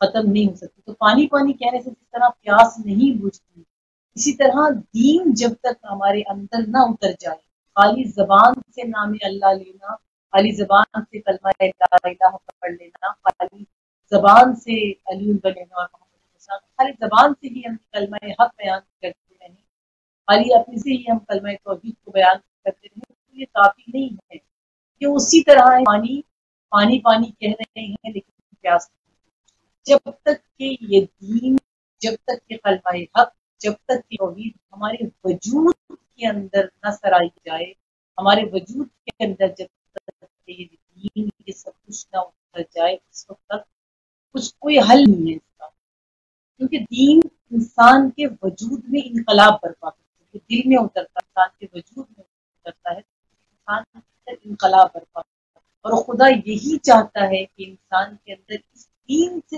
ختم نہیں ہو سکتی. تو پانی پانی کہنے سے جس طرح پیاس نہیں بجھتی، اسی طرح دین جب تک ہمارے اندر نہ اتر جائے، خالی زبان سے نام اللہ لینا، خالی زبان سے کلمہ لا الہ پڑھ لینا، خالی زبان سے علی لینا اور محمد، خالی زبان سے ہی ہم کلمہ حق بیان کرتے رہیں، خالی اپنے سے ہی ہم کلمہ توحید کو بیان کرتے رہیں، تو یہ کافی نہیں ہے. کہ اسی طرح پانی پانی پانی کہہ رہے ہیں لیکن پیاس نہیں. جب تک کہ یہ دین، جب تک کہ کلمہ حق، جب تک کہ توحید ہمارے وجود کے اندر نہ سرائی جائے، ہمارے وجود کے اندر جب تک کہ یہ دین یہ سب کچھ نہ اتر جائے، اس وقت تک کچھ کوئی حل نہیں ہے اس کا. کیونکہ دین انسان کے وجود میں انقلاب برپا کرتا ہے، دل میں اترتا ہے، انسان کے وجود میں اترتا ہے، انسان کے اندر انقلاب برپا کرتا ہے. اور خدا یہی چاہتا ہے کہ انسان کے اندر اس دین سے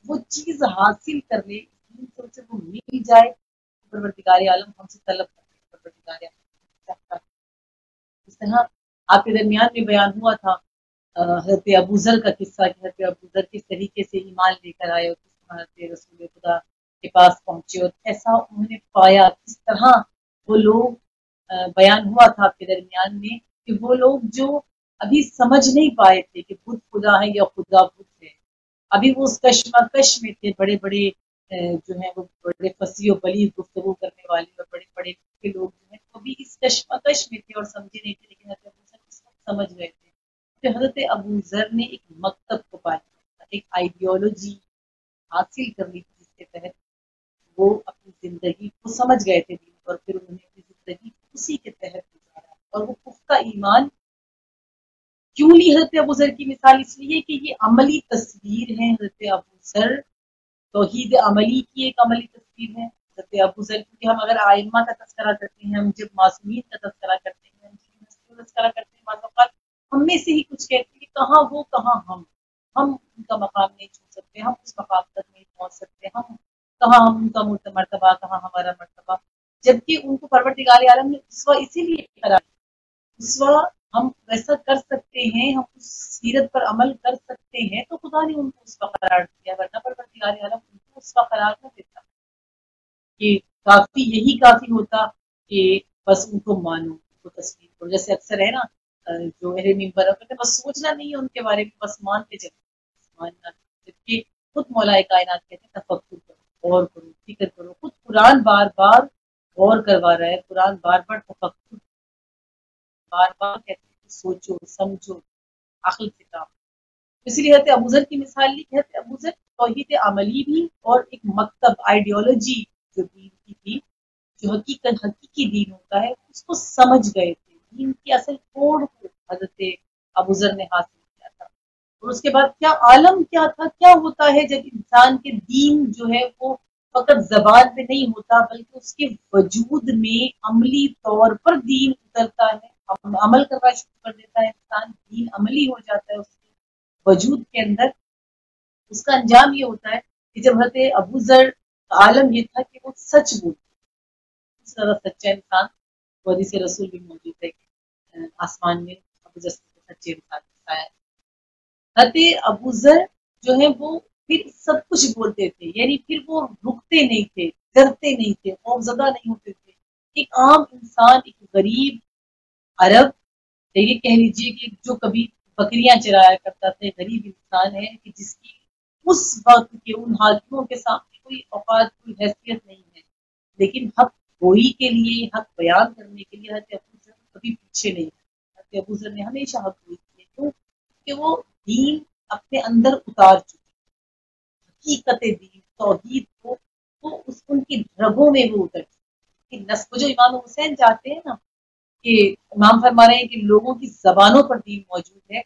وہ چیز حاصل کر لے، دین سے اسے وہ مل جائے. پروردگار عالم ہم سے طلب کرتے ہیں، پروردگار عالم چاہتا ہے. اس طرح آپ کے درمیان میں بیان ہوا تھا حضرت ابوذر کا قصہ، کہ حضرت ابوذر کس طریقے سے ایمان لے کر آئے اور کس طرح حضرت رسول خدا کے پاس پہنچے اور کیسا انہوں نے پایا، کس طرح وہ لوگ بیان ہوا تھا آپ کے درمیان میں کہ وہ لوگ جو ابھی سمجھ نہیں پائے تھے کہ بت خدا ہے یا خدا بت ہے، ابھی وہ اس کشمکش میں تھے. بڑے بڑے جو ہیں وہ بڑے فصیح و بلیغ گفتگو کرنے والے اور بڑے بڑے لوگ جو ہیں وہ بھی اس کشمکش میں تھے اور سمجھے نہیں تھے، لیکن حضرت ابوذر اس وقت سمجھ گئے تھے. کہ حضرت ابوذر نے ایک مکتب کو پایا تھا، ایک آئیڈیالوجی حاصل کر لی تھی جس کے تحت وہ اپنی زندگی کو سمجھ گئے تھے دین، اور پھر انہوں نے اپنی زندگی اسی کے تحت گزارا. اور وہ پختہ ایمان کیوں لی حضرت ابوذر کی مثال؟ اس لیے کہ یہ عملی تصویر ہے. حضرت ابوذر توحید عملی کی ایک عملی تصویر ہے. حضرت ابوذر، کیونکہ ہم اگر آئمہ کا تذکرہ کرتے ہیں، ہم جب معصومین کا تذکرہ کرتے ہیں، ہم جب تذکرہ کرتے ہیں، بعض اوقات ہم میں سے ہی کچھ کہتے ہیں کہ کہاں وہ کہاں ہم ان کا مقام نہیں چھو سکتے، ہم اس مقام تک نہیں پہنچ سکتے، ہم کہاں ہم ان کا مرتبہ، کہاں ہمارا مرتبہ. جبکہ ان کو پروردگار عالم نے اسوہ اسی لیے کرا، اسوہ ہم ویسا کر سکتے ہیں، ہم اس سیرت پر عمل کر سکتے ہیں تو خدا نے ان کو اسوہ قرار دیا، ورنہ پروردگار عالم ان کو اسوہ قرار نہ دیتا. کہ کافی یہی کافی ہوتا کہ بس ان کو مانو، ان کو تسلیم کرو. جیسے اکثر ہے نا جو میرے ممبر کہتے ہیں بس سوچنا نہیں ہے ان کے بارے میں، بس مانتے چلو، ماننا. جبکہ خود مولا کائنات کہتے ہیں تفکر کرو، غور کرو، فکر کرو. خود قرآن بار بار غور کروا رہا ہے، قرآن بار بار تفکر، بار بار کہتے ہیں کہ سوچو سمجھو، عقل سے کام. اسی لیے حضرت ابوذر کی مثال لی. حضرت ابوذر توحید عملی بھی اور ایک مکتب آئیڈیالوجی جو دین کی تھی، جو حقیقی دین ہوتا ہے، اس کو سمجھ گئے تھے. دین کی اصل کوڑ کو حضرت ابوذر نے حاصل کیا تھا. اور اس کے بعد کیا عالم کیا تھا، کیا ہوتا ہے جب انسان کے دین جو ہے وہ فقط زبان پہ نہیں ہوتا بلکہ اس کے وجود میں عملی طور پر دین اترتا ہے، عمل کرنا شروع کر دیتا ہے انسان، دین عملی ہو جاتا ہے اس کے وجود کے اندر. اس کا انجام یہ ہوتا ہے کہ جب حضرت ابوذر کا عالم یہ تھا کہ وہ سچ بولتے، اس طرح سچا انسان، وہ حدیث رسول بھی موجود ہے کہ آسمان میں ابوذر سے سچے انسان دکھایا ہے. حضرت ابوذر جو ہے وہ پھر سب کچھ بولتے تھے، یعنی پھر وہ رکتے نہیں تھے، ڈرتے نہیں تھے، خوفزدہ نہیں ہوتے تھے. ایک عام انسان، ایک غریب عرب، یہ کہہ لیجیے کہ جو کبھی بکریاں چرایا کرتا تھا، غریب انسان ہے کہ جس کی اس وقت کے ان حاکموں کے سامنے کوئی اوقات، کوئی حیثیت نہیں ہے، لیکن حق گوئی کے لیے، حق بیان کرنے کے لیے حضرت ابوذر کبھی پیچھے نہیں ہے. حضرت ابوذر نے ہمیشہ حق گوئی کی ہے. کیوں؟ کہ وہ دین اپنے اندر اتار چکے، حقیقت دین توحید کو وہ ان کی رگوں میں وہ اتر چکے. نسب جو امام حسین چاہتے ہیں نا کہ امام فرما رہے ہیں کہ لوگوں کی زبانوں پر دین موجود ہے،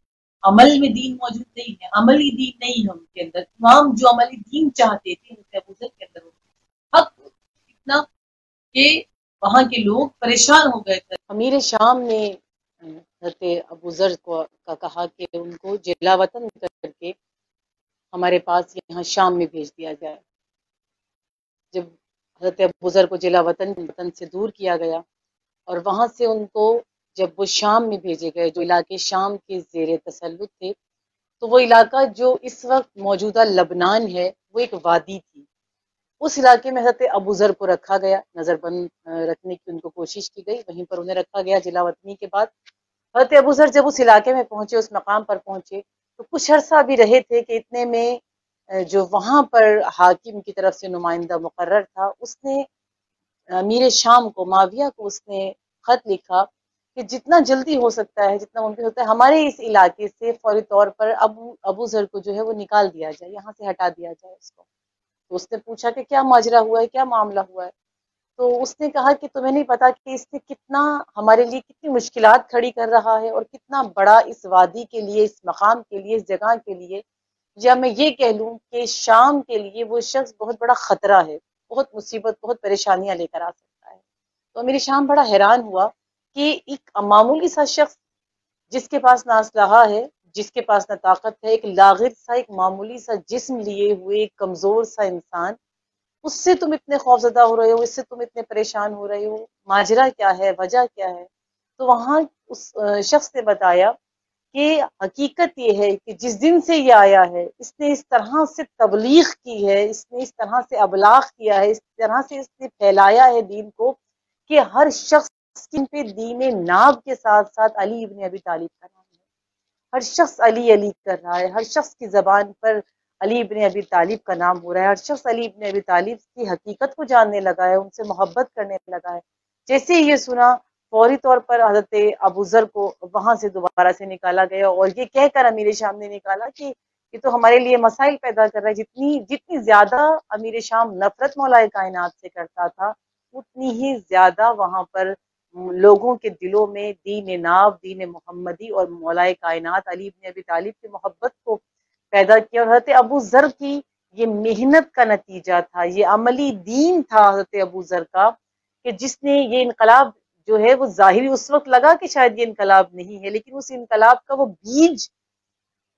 عمل میں دین موجود نہیں ہے، عملی دین نہیں ہے ان کے اندر. امام جو عملی دین چاہتے تھے حضرت ابوذر کے اندر ہوتے حق اتنا کہ وہاں کے لوگ پریشان ہو گئے تھے. امیر شام نے حضرت ابوذر کا کہا کہ ان کو جلا وطن کر کے ہمارے پاس یہاں شام میں بھیج دیا جائے. جب حضرت ابوذر کو جلا وطن سے دور کیا گیا اور وہاں سے ان کو جب وہ شام میں بھیجے گئے، جو علاقے شام کے زیر تسلط تھے، تو وہ علاقہ جو اس وقت موجودہ لبنان ہے وہ ایک وادی تھی، اس علاقے میں حضرت ابو ذر کو رکھا گیا، نظر بند رکھنے کی ان کو کوشش کی گئی، وہیں پر انہیں رکھا گیا جلا وطنی کے بعد۔ حضرت ابو ذر جب اس علاقے میں پہنچے، اس مقام پر پہنچے، تو کچھ عرصہ بھی رہے تھے کہ اتنے میں جو وہاں پر حاکم کی طرف سے نمائندہ مقرر تھا، اس نے امیر شام کو، معاویہ کو، اس نے خط لکھا کہ جتنا جلدی ہو سکتا ہے، جتنا ممکن ہوتا ہے، ہمارے اس علاقے سے فوری طور پر ابو ذر کو جو ہے وہ نکال دیا جائے، یہاں سے ہٹا دیا جائے اس کو۔ تو اس نے پوچھا کہ کیا ماجرا ہوا ہے، کیا معاملہ ہوا ہے؟ تو اس نے کہا کہ تمہیں نہیں پتا کہ اس نے کتنا ہمارے لیے کتنی مشکلات کھڑی کر رہا ہے، اور کتنا بڑا اس وادی کے لیے، اس مقام کے لیے، اس جگہ کے لیے، یا میں یہ کہہ لوں کہ شام کے لیے وہ شخص بہت بڑا خطرہ ہے، بہت مصیبت، بہت پریشانیاں لے کر آ سکتا ہے۔ تو میری شام بڑا حیران ہوا کہ ایک معمولی سا شخص جس کے پاس نہ اسلحہ ہے، جس کے پاس نہ طاقت ہے، ایک لاغر سا، ایک معمولی سا جسم لیے ہوئے ایک کمزور سا انسان، اس سے تم اتنے خوفزدہ ہو رہے ہو، اس سے تم اتنے پریشان ہو رہے ہو، ماجرا کیا ہے، وجہ کیا ہے؟ تو وہاں اس شخص نے بتایا کہ حقیقت یہ ہے کہ جس دن سے یہ آیا ہے، اس نے اس طرح سے تبلیغ کی ہے، اس نے اس طرح سے ابلاغ کیا ہے، اس طرح سے اس نے پھیلایا ہے دین کو، کہ ہر شخص پہ دین ناب کے ساتھ ساتھ علی ابن ابی طالب کا نام ہے، ہر شخص علی علی کر رہا ہے، ہر شخص کی زبان پر علی ابن ابی طالب کا نام ہو رہا ہے، ہر شخص علی ابن ابی طالب کی حقیقت کو جاننے لگا ہے، ان سے محبت کرنے لگا ہے۔ جیسے ہی یہ سنا، فوری طور پر حضرت ابو ذر کو وہاں سے دوبارہ سے نکالا گیا، اور یہ کہہ کر امیر شام نے نکالا کہ یہ تو ہمارے لیے مسائل پیدا کر رہا ہے، جتنی زیادہ امیر شام نفرت مولا کائنات سے کرتا تھا، اتنی ہی زیادہ وہاں پر لوگوں کے دلوں میں دین ناب، دین محمدی اور مولا کائنات علی ابن ابی طالب کی محبت کو پیدا کیا۔ اور حضرت ابو ذر کی یہ محنت کا نتیجہ تھا، یہ عملی دین تھا حضرت ابو ذر کا، کہ جس نے یہ انقلاب جو ہے وہ ظاہری اس وقت لگا کہ شاید یہ انقلاب نہیں ہے، لیکن اس انقلاب کا وہ بیج،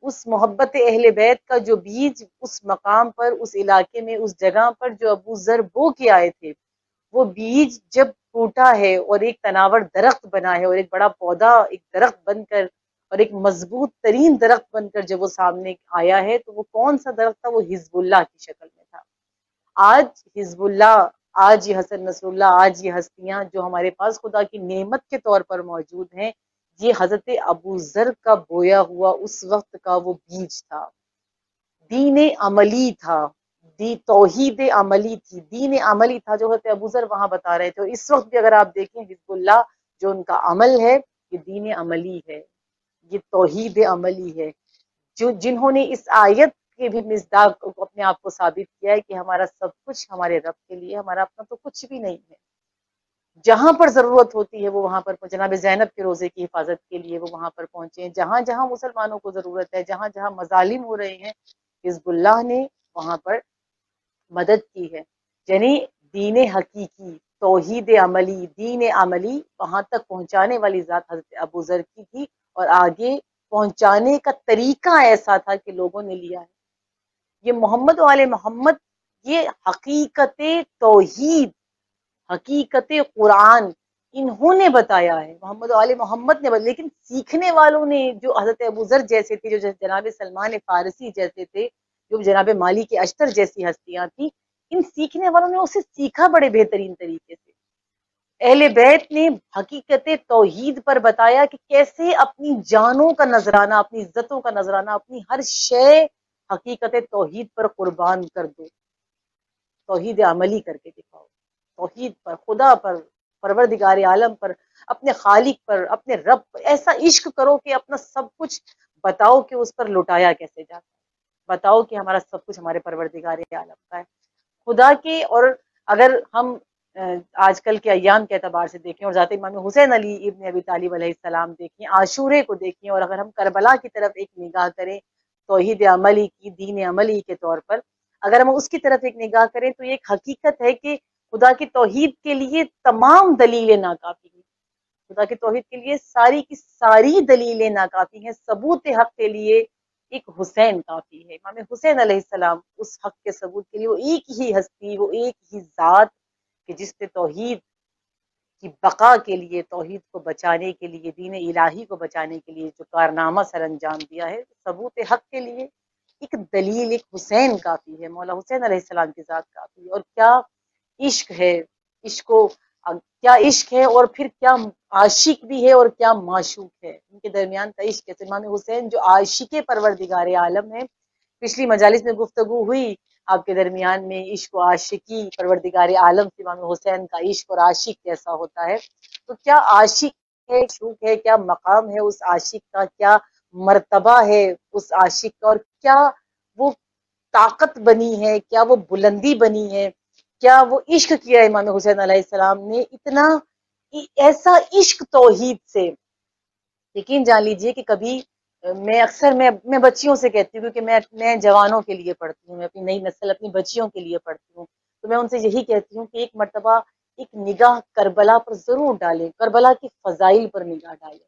اس محبت اہل بیت کا جو بیج اس مقام پر، اس علاقے میں، اس جگہ پر جو ابو ذر بو کے آئے تھے، وہ بیج جب ٹوٹا ہے اور ایک تناور درخت بنا ہے، اور ایک بڑا پودا ایک درخت بن کر، اور ایک مضبوط ترین درخت بن کر جب وہ سامنے آیا ہے، تو وہ کون سا درخت تھا؟ وہ حزب اللہ کی شکل میں تھا۔ آج حزب اللہ، آج یہ حسن نصر اللہ، آج یہ ہستیاں جو ہمارے پاس خدا کی نعمت کے طور پر موجود ہیں، یہ حضرت ابو ذر کا بویا ہوا اس وقت کا وہ بیج تھا، دین عملی تھا، توحید عملی تھی، دین عملی تھا جو حضرت ابو ذر وہاں بتا رہے تھے۔ اس وقت بھی اگر آپ دیکھیں حزب اللہ جو ان کا عمل ہے، یہ دین عملی ہے، یہ توحید عملی ہے، جنہوں نے اس آیت کے بھی مصداق کو اپنے آپ کو ثابت کیا ہے کہ ہمارا سب کچھ ہمارے رب کے لیے، ہمارا اپنا تو کچھ بھی نہیں ہے۔ جہاں پر ضرورت ہوتی ہے وہ وہاں پر، جناب زینب کے روزے کی حفاظت کے لیے وہ وہاں پر پہنچے ہیں، جہاں جہاں مسلمانوں کو ضرورت ہے، جہاں جہاں مظالم ہو رہے ہیں، حزب اللہ نے وہاں پر مدد کی ہے۔ یعنی دین حقیقی، توحید عملی، دین عملی وہاں تک پہنچانے والی ذات حضرت ابو ذر کی تھی، اور آگے پہنچانے کا طریقہ ایسا تھا کہ لوگوں نے لیا ہے۔ یہ محمد و آل محمد، یہ حقیقت توحید، حقیقت قرآن انہوں نے بتایا ہے، محمد و آل محمد نے بتایا، لیکن سیکھنے والوں نے جو حضرت ابو ذر جیسے تھے، جو جناب سلمان فارسی جیسے تھے، جو جناب مالک اشتر جیسی ہستیاں تھیں، ان سیکھنے والوں نے اسے سیکھا بڑے بہترین طریقے سے۔ اہل بیت نے حقیقت توحید پر بتایا کہ کیسے اپنی جانوں کا نذرانہ، اپنی عزتوں کا نذرانہ، اپنی ہر شے حقیقت توحید پر قربان کر دو، توحید عملی کر کے دکھاؤ، توحید پر، خدا پر، پروردگار عالم پر، اپنے خالق پر، اپنے رب پر ایسا عشق کرو کہ اپنا سب کچھ بتاؤ کہ اس پر لٹایا کیسے جاتا ہے، بتاؤ کہ ہمارا سب کچھ ہمارے پروردگار عالم کا ہے، خدا کے۔ اور اگر ہم آج کل کے ایام کے اعتبار سے دیکھیں، اور ذات امام حسین علی ابن ابی طالب علیہ السلام دیکھیں، عاشورے کو دیکھیں، اور اگر ہم کربلا کی طرف ایک نگاہ کریں توحید عملی کی، دین عملی کے طور پر، اگر ہم اس کی طرف ایک نگاہ کریں تو یہ ایک حقیقت ہے کہ خدا کی توحید کے لیے تمام دلیلیں ناکافی ہیں، خدا کی توحید کے لیے ساری کی ساری دلیلیں ناکافی ہیں، ثبوت حق کے لیے ایک حسین کافی ہے، امام حسین علیہ السلام اس حق کے ثبوت کے لیے، وہ ایک ہی ہستی، وہ ایک ہی ذات کہ جس نے توحید کی بقا کے لیے، توحید کو بچانے کے لیے، دین الہی کو بچانے کے لیے جو کارنامہ سر انجام دیا ہے، ثبوت حق کے لیے ایک دلیل، ایک حسین کافی ہے، مولا حسین علیہ السلام کی ذات کافی ہے۔ اور کیا عشق ہے، عشق کو کیا عشق ہے، اور پھر کیا عاشق بھی ہے اور کیا معشوق ہے، ان کے درمیان کا عشق ہے۔ امام حسین جو عاشق پروردگار عالم ہے، پچھلی مجالس میں گفتگو ہوئی آپ کے درمیان میں عشق و عاشقی پروردگار عالم سے امام حسین کا عشق اور عاشق کیسا ہوتا ہے، تو کیا عاشق ہے، شوق ہے، کیا مقام ہے اس عاشق کا، کیا مرتبہ ہے اس عاشق کا، اور کیا وہ طاقت بنی ہے، کیا وہ بلندی بنی ہے، کیا وہ عشق کیا امام حسین علیہ السلام نے اتنا، ایسا عشق توحید سے۔ یقین جان لیجئے کہ کبھی میں اکثر میں بچیوں سے کہتی ہوں، کیونکہ میں جوانوں کے لیے پڑھتی ہوں، میں اپنی نئی نسل اپنی بچیوں کے لیے پڑھتی ہوں، تو میں ان سے یہی کہتی ہوں کہ ایک مرتبہ ایک نگاہ کربلا پر ضرور ڈالیں، کربلا کی فضائل پر نگاہ ڈالیں،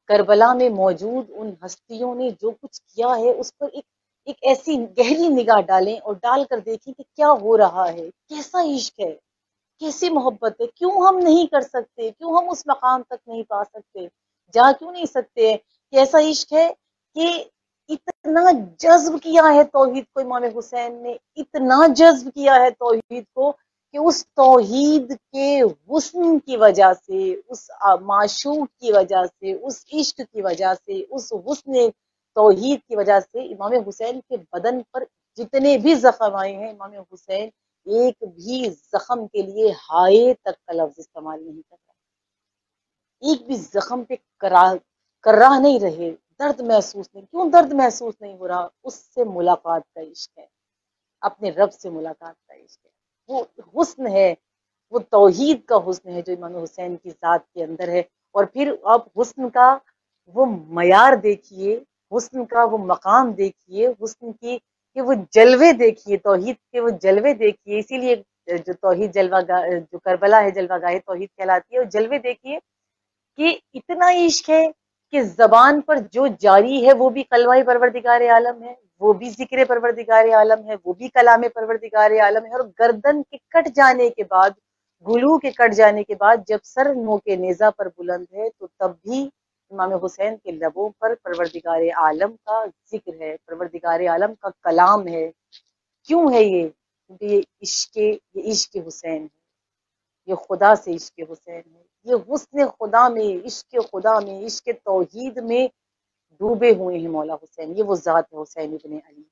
کربلا میں موجود ان ہستیوں نے جو کچھ کیا ہے اس پر ایک ایسی گہری نگاہ ڈالیں اور ڈال کر دیکھیں کہ کیا ہو رہا ہے، کیسا عشق ہے، کیسی محبت ہے، کیوں ہم نہیں کر سکتے، کیوں ہم اس مقام تک نہیں پا سکتے، جا کیوں نہیں سکتے، کیسا عشق ہے کہ اتنا جذب کیا ہے توحید کو امام حسین نے، اتنا جذب کیا ہے توحید کو کہ اس توحید کے حسن کی وجہ سے، اس معشوق کی وجہ سے، اس عشق کی وجہ سے، اس حسن توحید کی وجہ سے امام حسین کے بدن پر جتنے بھی زخم آئے ہیں، امام حسین ایک بھی زخم کے لیے ہائے تک کا لفظ استعمال نہیں کر رہا، ایک بھی زخم پہ کراہ نہیں رہے، درد محسوس نہیں، کیوں درد محسوس نہیں ہو رہا، اس سے ملاقات کا عشق ہے، اپنے رب سے ملاقات کا عشق ہے، وہ حسن ہے، وہ توحید کا حسن ہے جو امام حسین کی ذات کے اندر ہے۔ اور پھر آپ حسن کا وہ معیار دیکھیے، حسن کا وہ مقام دیکھیے، حسن کی کہ وہ جلوے دیکھیے، توحید کے وہ جلوے دیکھیے، اسی لیے جو توحید جلوہ گاہ، جو کربلا ہے جلوہ گاہ توحید کہلاتی ہے، وہ جلوے دیکھیے کہ اتنا عشق ہے کہ زبان پر جو جاری ہے وہ بھی کلمہ پروردگار عالم ہے، وہ بھی ذکر پروردگار عالم ہے، وہ بھی کلام پروردگار عالم ہے، اور گردن کے کٹ جانے کے بعد، گلو کے کٹ جانے کے بعد جب سر منہ کے نیزہ پر بلند ہے تو تب بھی امام حسین کے لبوں پر پروردگار عالم کا ذکر ہے، پروردگار عالم کا کلام ہے۔ کیوں ہے یہ؟ کیونکہ یہ عشق حسین ہے، یہ خدا سے عشق حسین ہے، یہ حسن خدا میں، عشق خدا میں، عشق توحید میں ڈوبے ہوئے ہیں مولا حسین، یہ وہ ذات ہے حسین ابن علی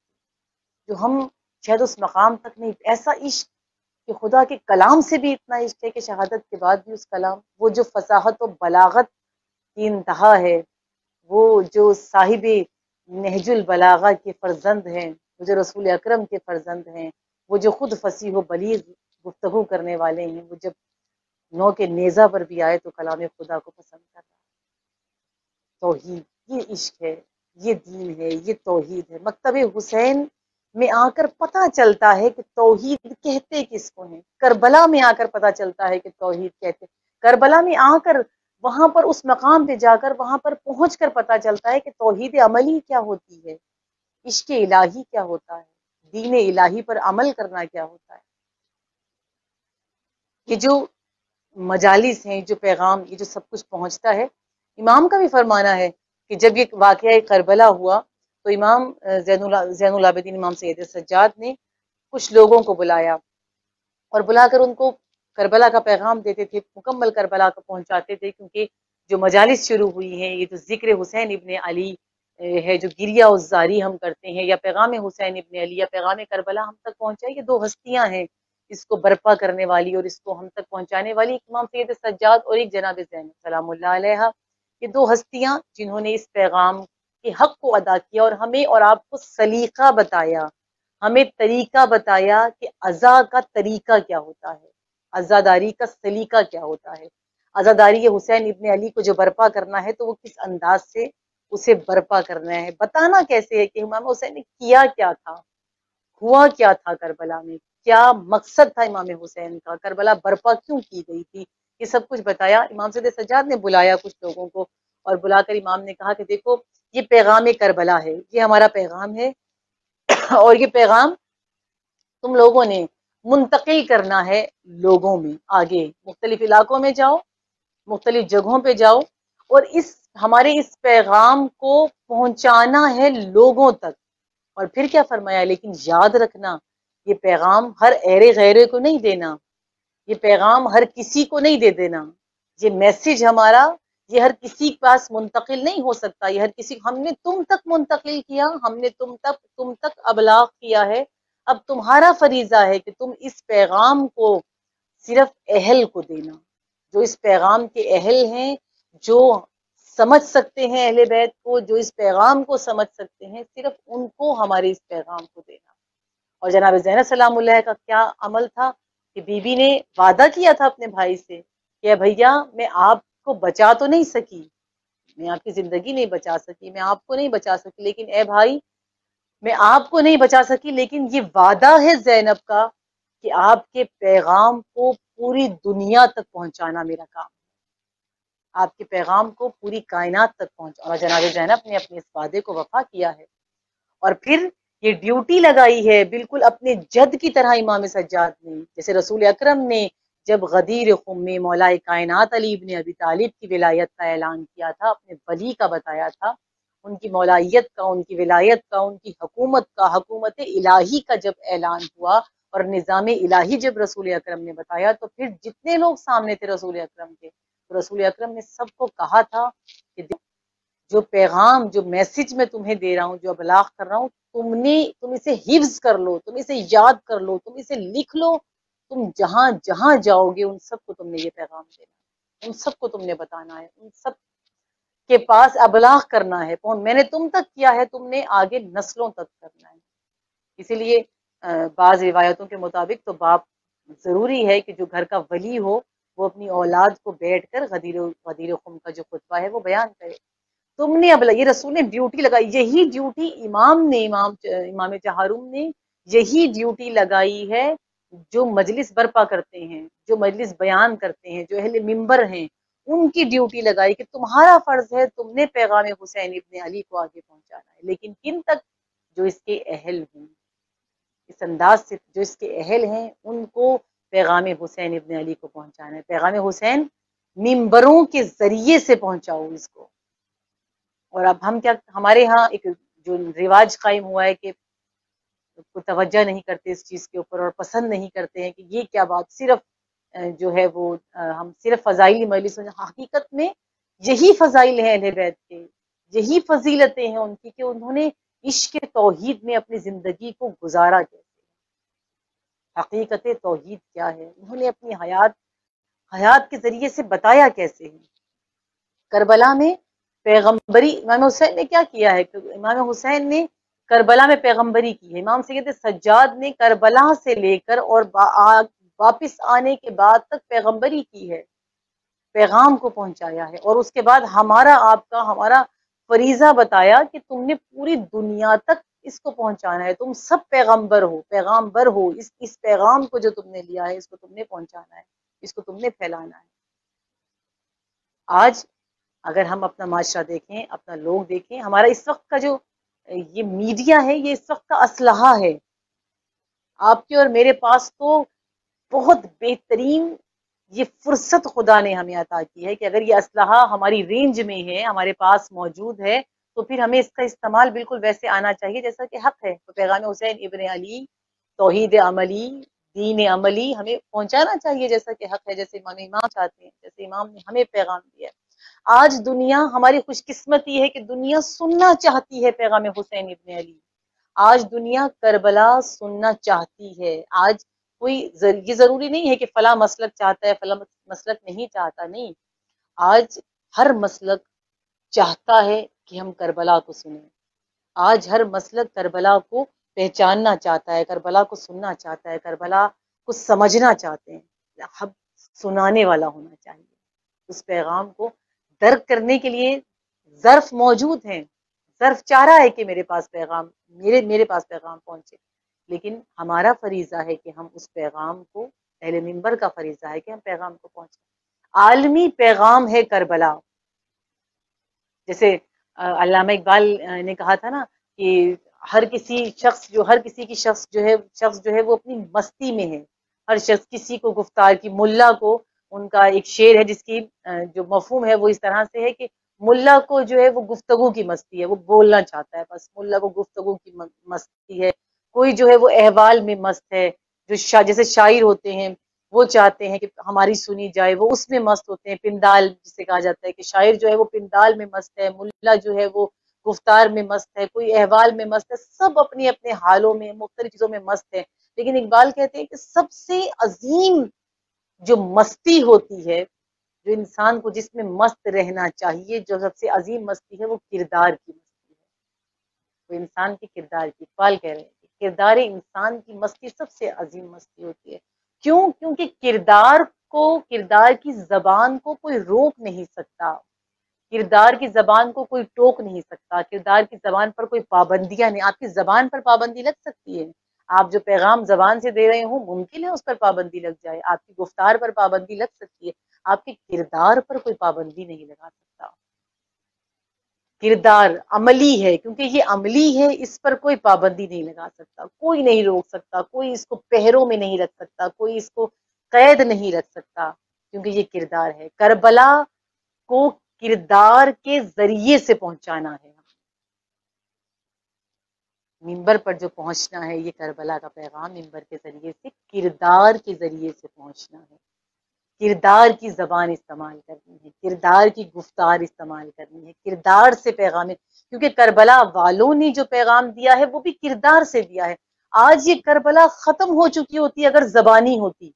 جو ہم شاید اس مقام تک نہیں، ایسا عشق کہ خدا کے کلام سے بھی اتنا عشق ہے کہ شہادت کے بعد بھی اس کلام، وہ جو فصاحت و بلاغت کی انتہا ہے، وہ جو صاحب نہج البلاغہ کے فرزند ہیں، وہ جو رسول اکرم کے فرزند ہیں، وہ جو خود فصیح و بلیغ گفتگو کرنے والے ہیں، وہ جب نو کے نیزہ پر بھی آئے تو کلام خدا کو پسند کر رہا ہے۔ توحید، یہ عشق ہے، یہ دین ہے، یہ توحید ہے۔ مکتب حسین میں آ کر پتہ چلتا ہے کہ توحید کہتے کس کو ہیں، کربلا میں آ کر پتہ چلتا ہے کہ توحید کہتے، کربلا میں آ کر وہاں پر اس مقام پہ جا کر وہاں پر پہنچ کر پتہ چلتا ہے کہ توحید عملی کیا ہوتی ہے، عشق الہی کیا ہوتا ہے، دین الہی پر عمل کرنا کیا ہوتا ہے۔ یہ جو مجالس ہیں، جو پیغام، یہ جو سب کچھ پہنچتا ہے، امام کا بھی فرمانا ہے کہ جب یہ واقعہ کربلا ہوا تو امام زین العابدین امام سید سجاد نے کچھ لوگوں کو بلایا اور بلا کر ان کو کربلا کا پیغام دیتے تھے، مکمل کربلا کو پہنچاتے تھے، کیونکہ جو مجالس شروع ہوئی ہیں، یہ جو ذکر حسین ابن علی ہے، جو گریہ الزاری ہم کرتے ہیں، یا پیغام حسین ابن علی یا پیغام کربلا ہم تک پہنچائے، یہ دو ہستیاں ہیں اس کو برپا کرنے والی اور اس کو ہم تک پہنچانے والی، ایک امام سید سجاد اور ایک جناب زینب سلام اللہ علیہ، یہ دو ہستیاں جنہوں نے اس پیغام کے حق کو ادا کیا اور ہمیں اور آپ کو سلیقہ بتایا، ہمیں طریقہ بتایا کہ عزا کا طریقہ کیا ہوتا ہے، عزاداری کا سلیقہ کیا ہوتا ہے، عزاداری حسین ابن علی کو جو برپا کرنا ہے تو وہ کس انداز سے اسے برپا کرنا ہے، بتانا کیسے ہے کہ امام حسین نے کیا کیا تھا، ہوا کیا تھا کربلا میں، کیا مقصد تھا امام حسین کا، کربلا برپا کیوں کی گئی تھی، یہ سب کچھ بتایا۔ امام سید سجاد نے بلایا کچھ لوگوں کو اور بلا کر امام نے کہا کہ دیکھو یہ پیغام کربلا ہے، یہ ہمارا پیغام ہے، اور یہ پیغام تم لوگوں نے منتقل کرنا ہے لوگوں میں آگے. مختلف علاقوں میں جاؤ، مختلف جگہوں پہ جاؤ اور ہمارے اس پیغام کو پہنچانا ہے لوگوں تک. اور پھر کیا فرمایا، لیکن یاد رکھنا یہ پیغام ہر ایرے غیرے کو نہیں دینا، یہ پیغام ہر کسی کو نہیں دے دینا. یہ میسج ہمارا یہ ہر کسی کے پاس منتقل نہیں ہو سکتا. یہ ہر کسی، ہم نے تم تک منتقل کیا، ہم نے تم تک ابلاغ کیا ہے. اب تمہارا فریضہ ہے کہ تم اس پیغام کو صرف اہل کو دینا، جو اس پیغام کے اہل ہیں، جو سمجھ سکتے ہیں اہل بیت کو، جو اس پیغام کو سمجھ سکتے ہیں، صرف ان کو ہمارے اس پیغام کو دینا. اور جناب زینب سلام اللہ کا کیا عمل تھا کہ بی بی نے وعدہ کیا تھا اپنے بھائی سے کہ بھیا میں آپ کو بچا تو نہیں سکی، میں آپ کی زندگی نہیں بچا سکی، میں آپ کو نہیں بچا سکی، لیکن اے بھائی میں آپ کو نہیں بچا سکی، لیکن یہ وعدہ ہے زینب کا کہ آپ کے پیغام کو پوری دنیا تک پہنچانا میرا کام، آپ کے پیغام کو پوری کائنات تک پہنچانا. اور جناب زینب نے اپنے اس وعدے کو وفا کیا ہے. اور پھر یہ ڈیوٹی لگائی ہے بالکل اپنے جد کی طرح امام سجاد نے. جیسے رسول اکرم نے جب غدیر خم میں مولا کائنات علی ابن ابی طالب کی ولایت کا اعلان کیا تھا، اپنے ولی کا بتایا تھا، ان کی مولائیت کا، ان کی ولایت کا، ان کی حکومت کا، حکومت الہی کا جب اعلان ہوا اور نظام الہی جب رسول اکرم نے بتایا، تو پھر جتنے لوگ سامنے تھے رسول اکرم کے، رسول اکرم نے سب کو کہا تھا کہ جو پیغام، جو میسج میں تمہیں دے رہا ہوں، جو ابلاغ کر رہا ہوں، تم اسے حفظ کر لو، تم اسے یاد کر لو، تم اسے لکھ لو. تم جہاں جہاں جاؤ گے ان سب کو تم نے یہ پیغام دینا ہے، ان سب کو تم نے بتانا ہے، ان سب کے پاس ابلاغ کرنا ہے. میں نے تم تک کیا ہے، تم نے آگے نسلوں تک کرنا ہے. اسی لیے بعض روایتوں کے مطابق تو باپ ضروری ہے کہ جو گھر کا ولی ہو وہ اپنی اولاد کو بیٹھ کر غدیر خم کا جو خطبہ ہے وہ بیان کرے. تم نے اب یہ رسول نے ڈیوٹی لگائی، یہی ڈیوٹی امام چہارم نے یہی ڈیوٹی لگائی ہے جو مجلس برپا کرتے ہیں، جو مجلس بیان کرتے ہیں، جو اہل منبر ہیں، ان کی ڈیوٹی لگائی کہ تمہارا فرض ہے، تم نے پیغام حسین ابن علی کو آگے پہنچانا ہے. لیکن کن تک؟ جو اس کے اہل ہیں، اس انداز سے جو اس کے اہل ہیں ان کو پیغام حسین ابن علی کو پہنچانا ہے. پیغام حسین منبروں کے ذریعے سے پہنچاؤ اس کو. اور اب ہم کیا، ہمارے ہاں ایک جو رواج قائم ہوا ہے کہ کو توجہ نہیں کرتے اس چیز کے اوپر اور پسند نہیں کرتے ہیں کہ یہ کیا بات، صرف جو ہے وہ ہم صرف فضائلی مجلس میں، حقیقت میں یہی فضائل ہیں اہل بیت کے، یہی فضیلتیں ہیں ان کی کہ انہوں نے عشق توحید میں اپنی زندگی کو گزارا کیسے، حقیقت توحید کیا ہے انہوں نے اپنی حیات کے ذریعے سے بتایا کیسے ہے. کربلا میں پیغمبری امام حسین نے کیا کیا ہے؟ امام حسین نے کربلا میں پیغمبری کی ہے. امام سید سجاد نے کربلا سے لے کر اور واپس آنے کے بعد تک پیغمبری کی ہے، پیغام کو پہنچایا ہے. اور اس کے بعد ہمارا فریضہ بتایا کہ تم نے پوری دنیا تک اس کو پہنچانا ہے، تم سب پیغامبر ہو. اس پیغام کو جو تم نے لیا ہے اس کو تم نے پہنچانا ہے، اس کو تم نے پھیلانا ہے. آج اگر ہم اپنا معاشرہ دیکھیں، اپنا لوگ دیکھیں، ہمارا اس وقت کا جو یہ میڈیا ہے، یہ اس وقت کا اسلحہ ہے. آپ کے اور میرے پاس تو بہت بہترین یہ فرصت خدا نے ہمیں عطا کی ہے کہ اگر یہ اسلحہ ہماری رینج میں ہے، ہمارے پاس موجود ہے، تو پھر ہمیں اس کا استعمال بالکل ویسے آنا چاہیے جیسا کہ حق ہے. تو پیغام حسین ابن علی، توحید عملی، دین عملی ہمیں پہنچانا چاہیے جیسا کہ حق ہے، جیسے امام چاہتے ہیں، جیسے امام نے ہمیں پیغام دیا ہے. آج دنیا، ہماری خوش قسمتی ہے کہ دنیا سننا چاہتی ہے پیغام حسین ابن علی. آج دنیا کربلا سننا چاہتی ہے. آج کوئی یہ ضروری نہیں ہے کہ فلاں مسلک چاہتا ہے، فلاں مسلک نہیں چاہتا، نہیں. آج ہر مسلک چاہتا ہے کہ ہم کربلا کو سنیں. آج ہر مسلک کربلا کو پہچاننا چاہتا ہے، کربلا کو سننا چاہتا ہے، کربلا کو سمجھنا چاہتے ہیں. اب سنانے والا ہونا چاہیے. اس پیغام کو درک کرنے کے لیے ظرف موجود ہیں، ظرف چاہ رہا ہے کہ میرے پاس پیغام پہنچے. لیکن ہمارا فریضہ ہے کہ ہم اس پیغام کو، اہل منبر کا فریضہ ہے کہ ہم پیغام کو پہنچیں. عالمی پیغام ہے کربلا. جیسے علامہ اقبال نے کہا تھا نا کہ ہر کسی کی شخص جو ہے وہ اپنی مستی میں ہے. ہر شخص کسی کو گفتار کی، ملا کو، ان کا ایک شعر ہے جس کی جو مفہوم ہے وہ اس طرح سے ہے کہ ملا کو جو ہے وہ گفتگو کی مستی ہے، وہ بولنا چاہتا ہے، بس ملا کو گفتگو کی مستی ہے. کوئی جو ہے وہ احوال میں مست ہے، جو جیسے شاعر ہوتے ہیں وہ چاہتے ہیں کہ ہماری سنی جائے، وہ اس میں مست ہوتے ہیں. پندال جسے کہا جاتا ہے کہ شاعر جو ہے وہ پندال میں مست ہے، ملا جو ہے وہ گفتار میں مست ہے، کوئی احوال میں مست ہے. سب اپنے اپنے حالوں میں مختلف چیزوں میں مست ہے. لیکن اقبال کہتے ہیں کہ سب سے عظیم جو مستی ہوتی ہے، جو انسان کو جس میں مست رہنا چاہیے، جو سب سے عظیم مستی ہے، وہ کردار کی مستی ہے، وہ انسان کے کردار کی. اقبال کہہ رہے ہیں کہ کردار انسان کی مستی سب سے عظیم مستی ہوتی ہے. کیوں؟ کیونکہ کردار کی زبان کو کوئی روک نہیں سکتا، کردار کی زبان کو کوئی ٹوک نہیں سکتا، کردار کی زبان پر کوئی پابندیاں نہیں. آپ کی زبان پر پابندی لگ سکتی ہے، آپ جو پیغام زبان سے دے رہے ہوں ممکن ہے اس پر پابندی لگ جائے، آپ کی گفتار پر پابندی لگ سکتی ہے، آپ کے کردار پر کوئی پابندی نہیں لگا سکتا. کردار عملی ہے، کیونکہ یہ عملی ہے، اس پر کوئی پابندی نہیں لگا سکتا، کوئی نہیں روک سکتا، کوئی اس کو پہروں میں نہیں رکھ سکتا، کوئی اس کو قید نہیں رکھ سکتا، کیونکہ یہ کردار ہے. کربلا کو کردار کے ذریعے سے پہنچانا ہے. منبر پر جو پہنچنا ہے، یہ کربلا کا پیغام منبر کے ذریعے سے، کردار کے ذریعے سے پہنچنا ہے. کردار کی زبان استعمال کرنی ہے، کردار کی گفتار استعمال کرنی ہے، کردار سے پیغام. کیونکہ کربلا والوں نے جو پیغام دیا ہے وہ بھی کردار سے دیا ہے. آج یہ کربلا ختم ہو چکی ہوتی اگر زبانی ہوتی،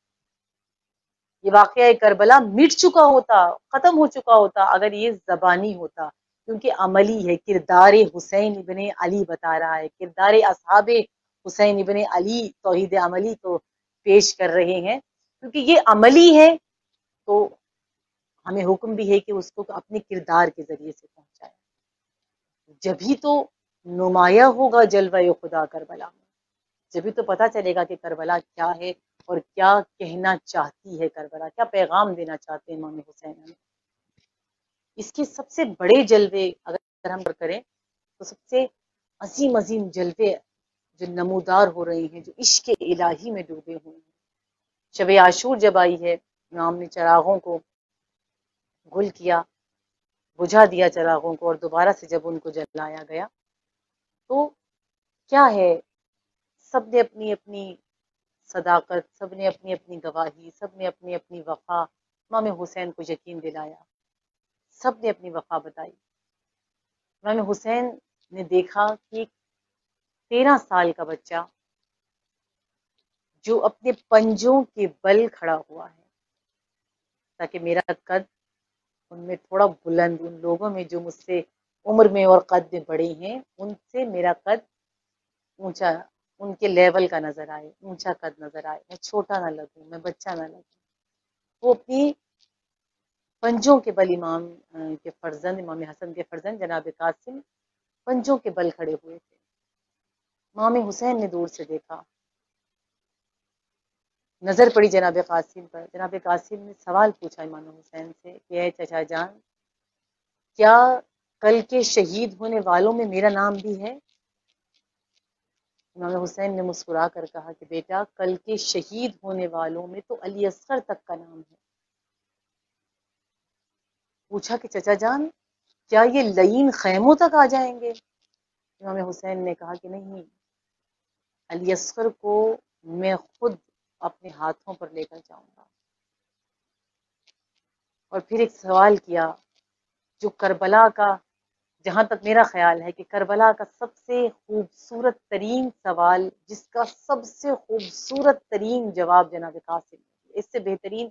یہ واقعہ کربلا مٹ چکا ہوتا، ختم ہو چکا ہوتا اگر یہ زبانی ہوتا. کیونکہ عملی ہے. کردار حسین ابن علی بتا رہا ہے، کردار اصحاب حسین ابن علی توحید عملی کو پیش کر رہے ہیں. کیونکہ یہ عملی ہے تو ہمیں حکم بھی ہے کہ اس کو اپنے کردار کے ذریعے سے پہنچائے. جبھی تو نمایاں ہوگا جلوہ خدا کربلا میں، جبھی تو پتہ چلے گا کہ کربلا کیا ہے اور کیا کہنا چاہتی ہے کربلا، کیا پیغام دینا چاہتے ہیں امام حسین ہمیں. اس کے سب سے بڑے جلوے اگر ہم کریں تو سب سے عظیم جلوے جو نمودار ہو رہے ہیں، جو عشق الہی میں ڈوبے ہوئے ہیں. شب عاشور جب آئی ہے، امام نے چراغوں کو گل کیا، بجھا دیا چراغوں کو، اور دوبارہ سے جب ان کو جلایا گیا تو کیا ہے، سب نے اپنی اپنی صداقت، سب نے اپنی اپنی گواہی، سب نے اپنی اپنی وفا امام حسین کو یقین دلایا، سب نے اپنی وفا بتائی. امام حسین نے دیکھا کہ 13 سال کا بچہ جو اپنے پنجوں کے بل کھڑا ہوا ہے تاکہ میرا قد ان میں تھوڑا بلند، ان لوگوں میں جو مجھ سے عمر میں اور قد میں بڑے ہیں ان سے میرا قد اونچا، ان کے لیول کا نظر آئے، اونچا قد نظر آئے، میں چھوٹا نہ لگوں، میں بچہ نہ لگوں. وہ اپنی پنجوں کے بل امام کے فرزند، امام حسن کے فرزند جناب قاسم پنجوں کے بل کھڑے ہوئے تھے. امام حسین نے دور سے دیکھا، نظر پڑی جناب قاسم پر. جناب قاسم نے سوال پوچھا امام حسین سے کہ اے چچا جان، کیا کل کے شہید ہونے والوں میں میرا نام بھی ہے؟ امام حسین نے مسکرا کر کہا کہ بیٹا، کل کے شہید ہونے والوں میں تو علی اصغر تک کا نام ہے. پوچھا کہ چچا جان، کیا یہ لعین خیموں تک آ جائیں گے؟ امام حسین نے کہا کہ نہیں، علی اصغر کو میں خود اپنے ہاتھوں پر لے کر جاؤں گا. اور پھر ایک سوال کیا جو کربلا کا، جہاں تک میرا خیال ہے کہ کربلا کا سب سے خوبصورت ترین سوال، جس کا سب سے خوبصورت ترین جواب جناب قاسم، اس سے بہترین،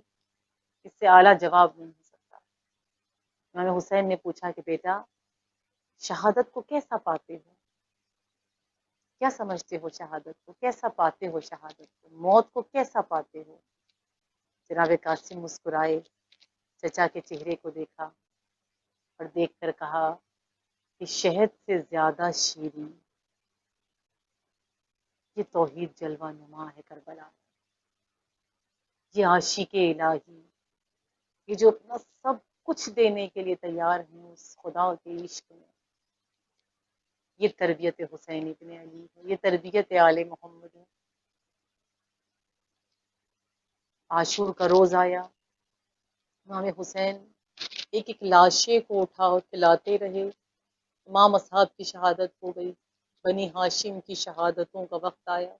اس سے اعلیٰ جواب نہیں ہو سکتا. امام حسین نے پوچھا کہ بیٹا، شہادت کو کیسا پاتے ہو؟ کیا سمجھتے ہو شہادت کو؟ کیسا پاتے ہو شہادت کو؟ موت کو کیسا پاتے ہو؟ جناب قاسم مسکرائے، چچا کے چہرے کو دیکھا اور دیکھ کر کہا کہ شہد سے زیادہ شیریں یہ توحید جلوہ نما ہے کربلا. یہ عاشق الہی، یہ جو اپنا سب کچھ دینے کے لیے تیار ہیں اس خدا کے عشق میں، یہ تربیت حسین ابن علی ہے، یہ تربیت آل محمد ہے۔ عاشور کا روز آیا، امام حسین ایک ایک لاشے کو اٹھا کے لاتے رہے، امام اصحاب کی شہادت ہو گئی، بنی ہاشم کی شہادتوں کا وقت آیا۔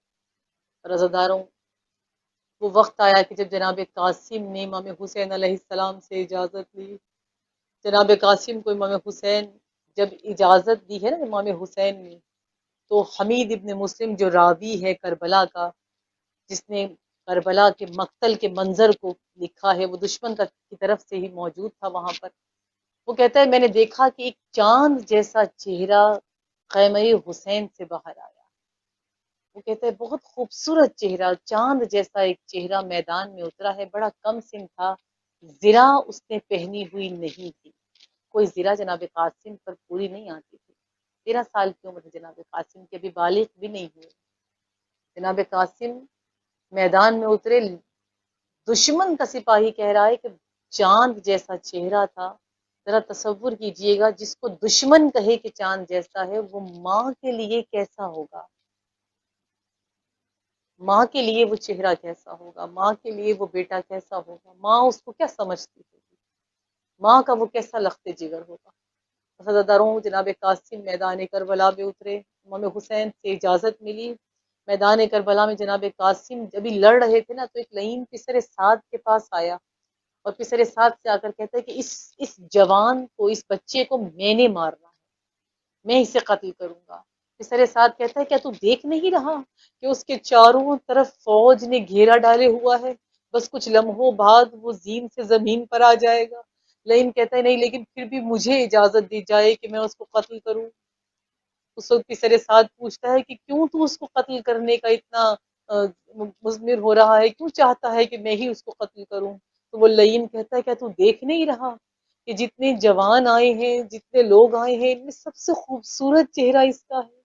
رضاداروں، وہ وقت آیا کہ جب جناب قاسم نے امام حسین علیہ السلام سے اجازت لی۔ جناب قاسم کو امام حسین جب اجازت دی ہے نا امام حسین نے، تو حمید ابن مسلم جو راوی ہے کربلا کا، جس نے کربلا کے مقتل کے منظر کو لکھا ہے، وہ دشمن کی طرف سے ہی موجود تھا وہاں پر، وہ کہتا ہے میں نے دیکھا کہ ایک چاند جیسا چہرہ خیمہ حسین سے باہر آیا۔ وہ کہتا ہے بہت خوبصورت چہرہ، چاند جیسا ایک چہرہ میدان میں اترا ہے، بڑا کم سن تھا، زرہ اس نے پہنی ہوئی نہیں تھی، کوئی زرہ جناب قاسم پر پوری نہیں آتی تھی۔ 13 سال کی عمر ہے جناب قاسم کی، ابھی بالغ بھی نہیں ہوئے۔ جناب قاسم میدان میں اترے، دشمن کا سپاہی کہہ رہا ہے کہ چاند جیسا چہرہ تھا۔ ذرا تصور کیجئے گا، جس کو دشمن کہے کہ چاند جیسا ہے، وہ ماں کے لیے کیسا ہوگا، ماں کے لیے وہ چہرہ کیسا ہوگا، ماں کے لیے وہ بیٹا کیسا ہوگا، ماں اس کو کیا سمجھتی ہوگی، ماں کا وہ کیسا لخت جگر ہوگا۔ عزاداروں، جناب قاسم میدان کربلا میں اترے، امام حسین سے اجازت ملی۔ میدان کربلا میں جناب قاسم جبھی لڑ رہے تھے نا، تو ایک لعین پسر سعد کے پاس آیا اور پسر سعد سے آ کر کہتا ہے کہ اس جوان کو، اس بچے کو میں نے مارنا ہے، میں اسے قتل کروں گا۔ پسر سعد کہتا ہے کیا تو دیکھ نہیں رہا کہ اس کے چاروں طرف فوج نے گھیرا ڈالے ہوا ہے، بس کچھ لمحوں بعد وہ زین سے زمین پر آ جائے گا۔ لیکن کہتا ہے نہیں، لیکن پھر بھی مجھے اجازت دی جائے کہ میں اس کو قتل کروں۔ اس وقت پسر سعد پوچھتا ہے کہ کیوں تو اس کو قتل کرنے کا اتنا مضمر ہو رہا ہے، کیوں چاہتا ہے کہ میں ہی اس کو قتل کروں؟ تو وہ لعین کہتا ہے کیا تو دیکھ نہیں رہا کہ جتنے جوان آئے ہیں، جتنے لوگ آئے ہیں، ان میں سب سے خوبصورت چہرہ اس کا ہے،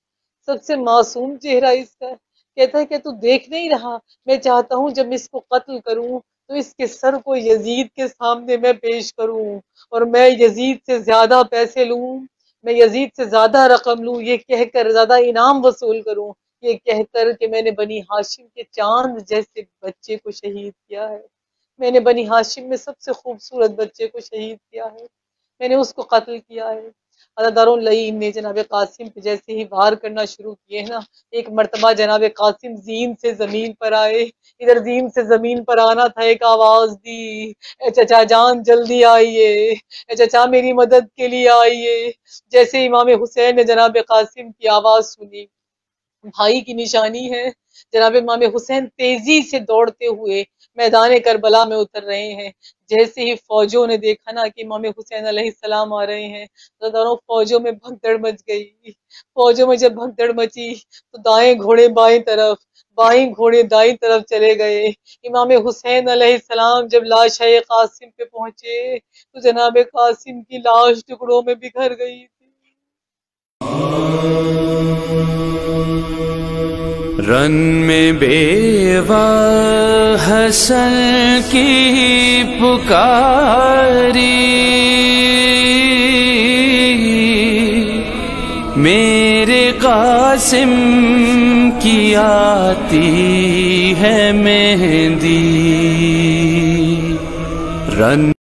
سب سے معصوم چہرہ اس کا ہے۔ کہتا ہے کہ تو دیکھ نہیں رہا، میں چاہتا ہوں جب میں اس کو قتل کروں تو اس کے سر کو یزید کے سامنے میں پیش کروں، اور میں یزید سے زیادہ پیسے لوں، میں یزید سے زیادہ رقم لوں، یہ کہہ کر زیادہ انعام وصول کروں، یہ کہہ کر کہ میں نے بنی ہاشم کے چاند جیسے بچے کو شہید کیا ہے، میں نے بنی ہاشم میں سب سے خوبصورت بچے کو شہید کیا ہے، میں نے اس کو قتل کیا ہے۔ عزاداروں، لعین نے جناب قاسم پہ جیسے ہی وار کرنا شروع کیے نا، ایک مرتبہ جناب قاسم زین سے زمین پر آئے، ادھر زین سے زمین پر آنا تھا، ایک آواز دی، اے چچا جان جلدی آئیے، اے چچا میری مدد کے لیے آئیے۔ جیسے امام حسین نے جناب قاسم کی آواز سنی، بھائی کی نشانی ہے، جناب امام حسین تیزی سے دوڑتے ہوئے میدان کربلا میں اتر رہے ہیں۔ جیسے ہی فوجوں نے دیکھا نا کہ امام حسین علیہ السلام آ رہے ہیں، تو دونوں فوجوں میں بھگدڑ مچ گئی۔ فوجوں میں جب بھگدڑ مچی تو دائیں گھوڑے بائیں طرف، بائیں گھوڑے دائیں طرف چلے گئے۔ امام حسین علیہ السلام جب لاش قاسم پہ پہنچے تو جناب قاسم کی لاش ٹکڑوں میں بکھر گئی تھی۔ رن میں بیوہ حسن کی پکاری، میرے قاسم کی آتی ہے مہندی، رن